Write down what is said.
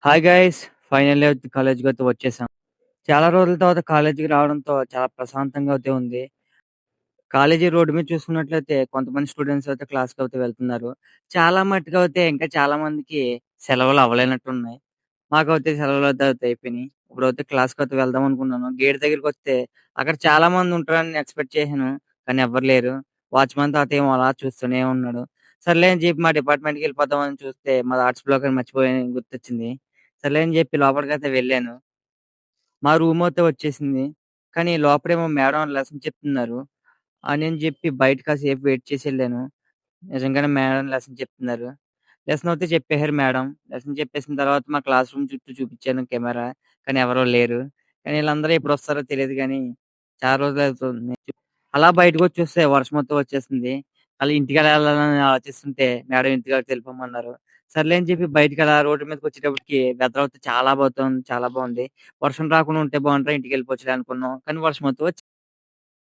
Hi guys! Finally కాలేజ్‌కైతే వచ్చేసాం. చాలా రోజుల తర్వాత కాలేజ్‌కి రావడంతో చాలా ప్రశాంతంగా అయితే ఉంది. కాలేజీ రోడ్డు మీద చూసుకున్నట్లయితే కొంతమంది స్టూడెంట్స్ అయితే క్లాస్‌కైతే వెళ్తున్నారు. చాలా మట్టుకైతే ఇంకా చాలా మందికి సెలవులు అవ్వలేనట్టున్నాయి. మాకైతే సెలవులయితే అయిపోయినాయి. ఇప్పుడైతే క్లాస్‌కైతే వెళ్దాం అనుకున్నాను. గేట్ దగ్గరికొస్తే అక్కడ చాలా మంది ఉంటారని ఎక్స్‌పెక్ట్ చేశాను. కానీ ఎవ్వరు లేరు. వాచ్‌మన్ తాత ఏమో అలా చూస్తూనే ఉన్నాడు. సర్లే అని చెప్పి మా డిపార్ట్‌మెంట్‌కెళ్ళిపోదామని చూస్తే మాది ఆర్ట్స్ బ్లాక్ అని మర్చిపోయాను గుర్తొచ్చింది. సర్లే అని చెప్పి లోపలికైతే వెళ్ళాను. మా రూమయితే వచ్చేసింది. కానీ లోపలేమో మేడం లెసన్ చెప్తున్నారు. అని చెప్పి బయట కాసేపు వెయిట్ చేసెళ్ళాను. నిజంగానే మేడం లెసన్ చెప్తున్నారు. లెసన్ అయితే చెప్పేసారు మేడం. లెసన్ చెప్పేసిన తర్వాత మా క్లాస్ రూమ్ చుట్టూ చూపించాను కెమెరా. కానీ ఎవరు లేరు. కానీ ఈళ్ళందరూ ఎప్పుడొస్తారో తెలీదు గానీ, చాలా రోజులవుతుంది. అలా బయటకొచ్చి చూస్తే వర్షమొత్తే వచ్చేసింది. మళ్ళీ ఇంటికెలా ఎళ్ళాలని ఆలోచిస్తుంటే మేడం ఇంటికాడికి వెళ్ళిపోమన్నారు. సర్లే అని చెప్పి బయటికలా రోడ్డు మీదకొచ్చేటప్పటికి వెదర్ అయితే చాలా బాగుంది. వర్షం రాకుండా ఉంటే బావుండురా ఇంటికెళ్ళిపోవచ్చులే అనుకున్నాం. కానీ వర్షమొత్తే